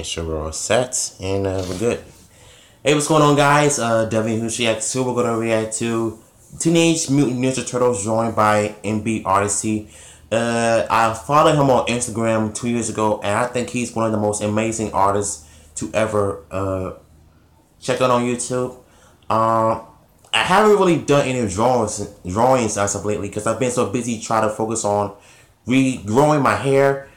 Make sure we're all set and we're good. Hey, what's going on, guys? Devin Hushi2. We're gonna react to Teenage Mutant Ninja Turtles joined by MB Odyssey. I followed him on Instagram 2 years ago, and I think he's one of the most amazing artists to ever check out on YouTube. I haven't really done any drawings as of lately because I've been so busy trying to focus on regrowing my hair.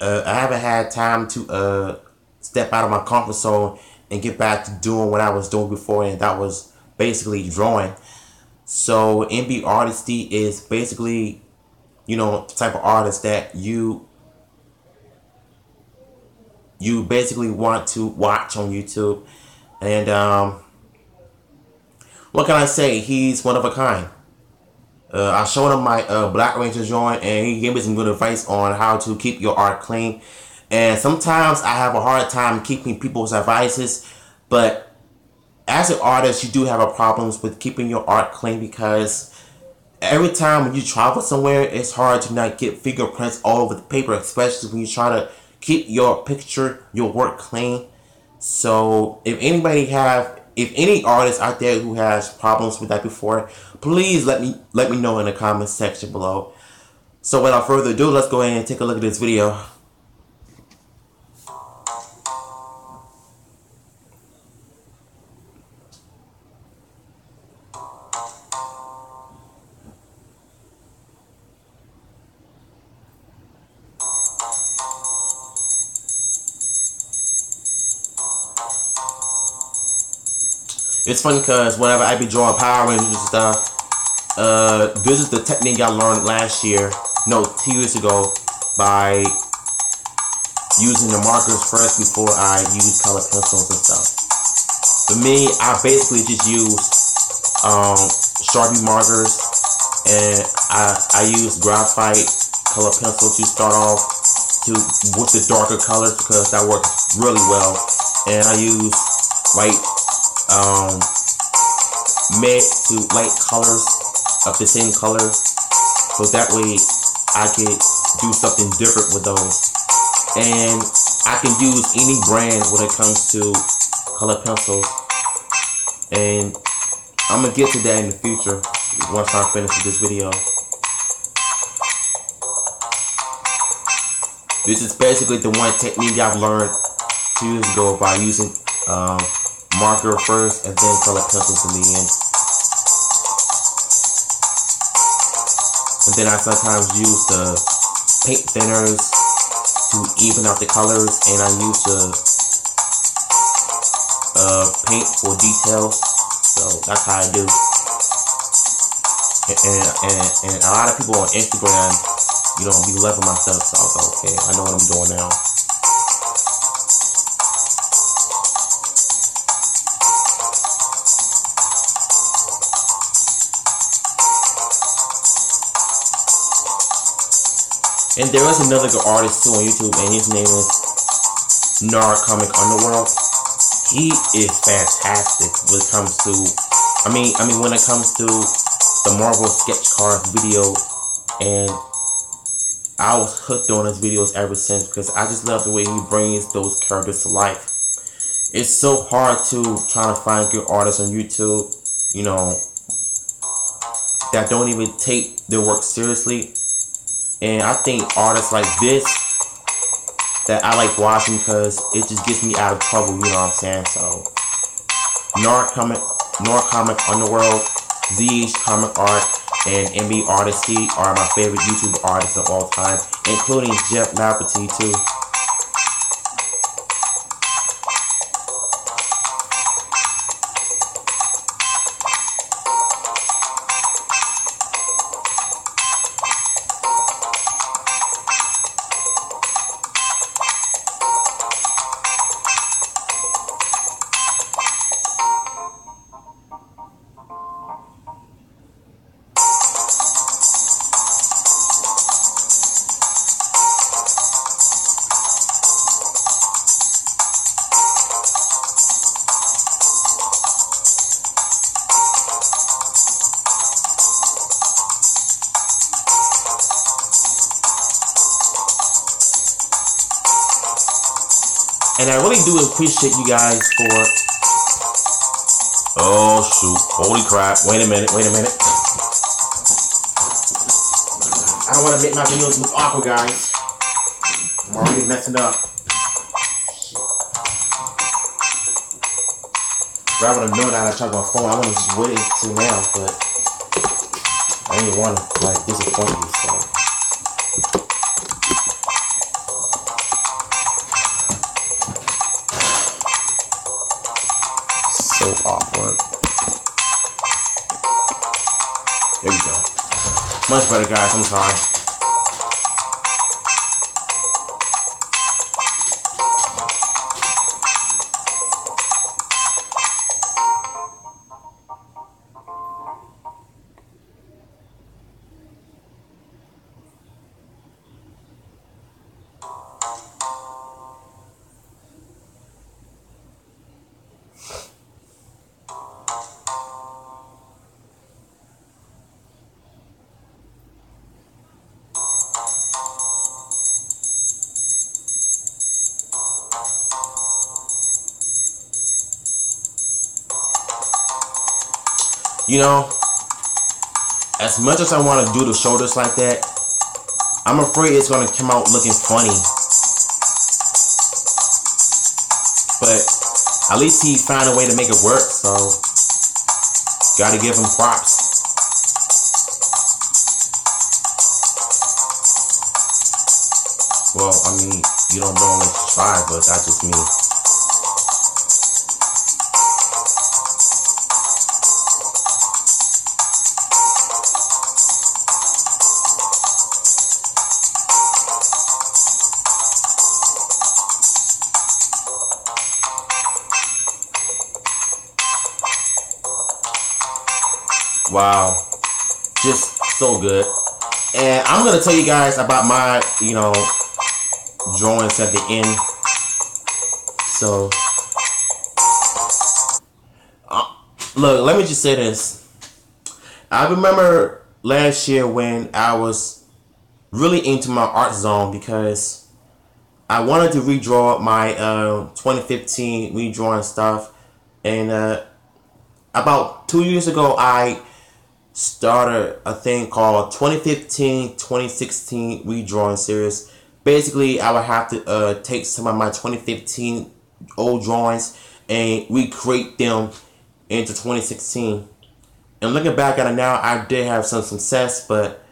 I haven't had time to step out of my comfort zone and get back to doing what I was doing before, and that was basically drawing. So MB Artistry is basically, you know, the type of artist that you basically want to watch on YouTube. And what can I say? He's one of a kind. I showed him my Black Ranger joint, and he gave me some good advice on how to keep your art clean. And sometimes I have a hard time keeping people's advices, but as an artist, you do have a problems with keeping your art clean because every time when you travel somewhere, it's hard to not get fingerprints all over the paper, especially when you try to keep your picture, your work clean. So if any artist out there who has problems with that before, please let me know in the comments section below. So without further ado, let's go ahead and take a look at this video. It's funny because whenever I be drawing Power Rangers and stuff, this is the technique I learned last year, no, 2 years ago, by using the markers first before I use color pencils and stuff. For me, I basically just use Sharpie markers, and I use graphite color pencil to start off with the darker colors because that works really well. And I use white mid to light colors of the same color, so that way I could do something different with those. And I can use any brand when it comes to color pencils, and I'm gonna get to that in the future once I'm finished with this video. This is basically the one technique I've learned 2 years ago by using marker first and then color pencils in the end. And then I sometimes use the paint thinners to even out the colors, and I use the paint for details. So that's how I do. And a lot of people on Instagram, you know, be loving my stuff, so I was like, okay, I know what I'm doing now. And there is another good artist too on YouTube, and his name is Comic Underworld. He is fantastic when it comes to, when it comes to the Marvel sketch card video, and I was hooked on his videos ever since because I just love the way he brings those characters to life. It's so hard to try to find good artists on YouTube, you know, that don't even take their work seriously. And I think artists like this that I like watching because it just gets me out of trouble, you know what I'm saying? So, Comic Underworld, ZH Comic Art, and MB Artistry are my favorite YouTube artists of all time, including Jeff Laverty too. And I really do appreciate you guys for... Oh, shoot. Holy crap. Wait a minute. I don't want to make my videos look awkward, guys. I'm already messing up. Rather than know that I charge my phone, I want to just wait until now, but I didn't want to, like, disappoint you, so... So awkward. There we go. Much better, guys. I'm sorry. You know, as much as I want to do the shoulders like that, I'm afraid it's going to come out looking funny. But at least he found a way to make it work, so gotta give him props. Well, I mean, you don't normally try, but that's just me. Wow, just so good. And I'm gonna tell you guys about my, drawings at the end. So, look, let me just say this. I remember last year when I was really into my art zone because I wanted to redraw my 2015 redrawing stuff, and about 2 years ago I started a thing called 2015-2016 redrawing series. Basically, I would have to take some of my 2015 old drawings and recreate them into 2016. And looking back at it now, I did have some success, but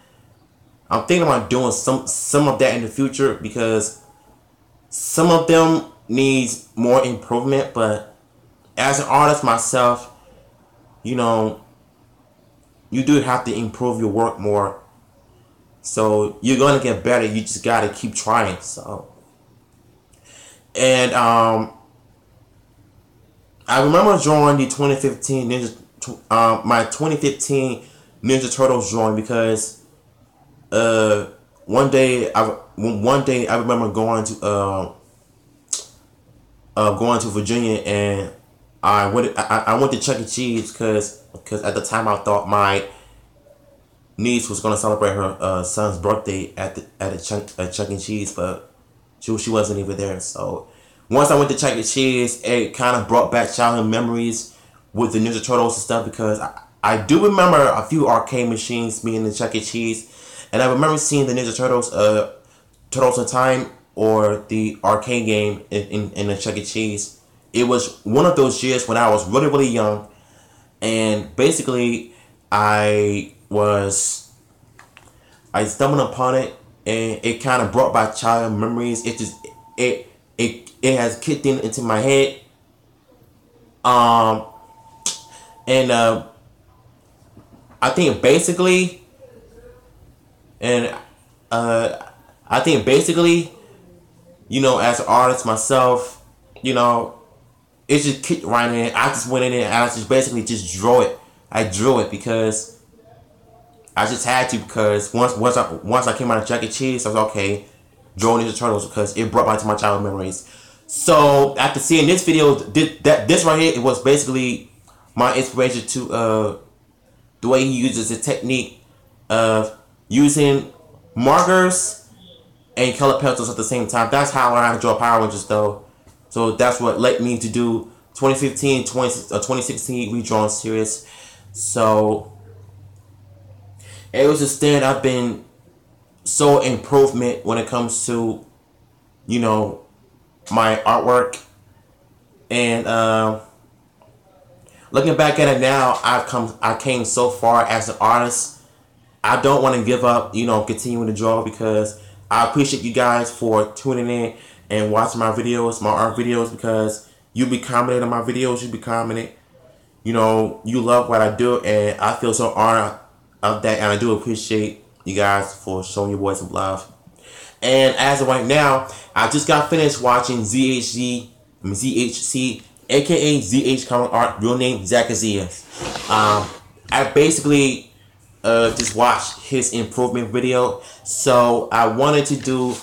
I'm thinking about doing some of that in the future because some of them needs more improvement. But as an artist myself, you do have to improve your work more. So you're gonna get better. You just gotta keep trying. So, and I remember drawing the 2015 my 2015 Ninja Turtles drawing because one day I remember going to Virginia, and I went to Chuck E. Cheese because at the time I thought my niece was gonna celebrate her son's birthday at Chuck E. Cheese, but she wasn't even there. So once I went to Chuck E. Cheese, it kind of brought back childhood memories with the Ninja Turtles and stuff because I do remember a few arcade machines being in Chuck E. Cheese, and I remember seeing the Ninja Turtles, Turtles in Time, or the arcade game in the Chuck E. Cheese. It was one of those years when I was really, really young, and basically I stumbled upon it, and it kind of brought back childhood memories. It has kicked into my head, and I think basically, as an artist myself, it just kicked right in. I just went in there and I just basically just drew it. I drew it because I just had to, because once I came out of Chuck E. Cheese, I was okay, drawing Ninja Turtles because it brought back to my childhood memories. So after seeing this video, this right here, it was basically my inspiration to the way he uses the technique of using markers and color pencils at the same time. That's how I learned how to draw Power Rangers, though. So that's what led me to do 2016 redrawn series. So it was just then I've been so improvement when it comes to, you know, my artwork. And looking back at it now, I came so far as an artist. I don't want to give up, you know, continuing to draw, because I appreciate you guys for tuning in and watching my videos, my art videos, because you be commenting on my videos, you be commenting, you know, you love what I do, and I feel so honored of that, and I do appreciate you guys for showing your boys some love. And as of right now, I just got finished watching ZHC, aka ZH Comic Art, real name Zach Azias. I basically just watched his improvement video, so I wanted to do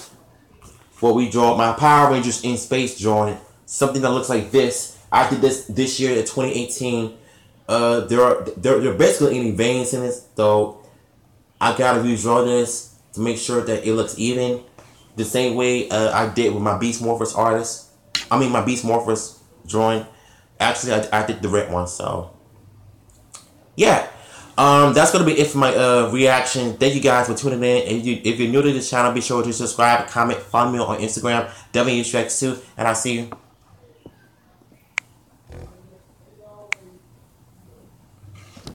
what we draw, my Power Rangers in space drawing, something that looks like this. I did this year, 2018. There are basically any veins in it, though I gotta redraw this to make sure that it looks even, the same way I did with my Beast Morphers artist. I mean my Beast Morphers drawing. Actually, I did the red one. So yeah, that's gonna be it for my reaction. Thank you guys for tuning in. If you're new to this channel, be sure to subscribe, comment, follow me on Instagram, WHX2, and I'll see you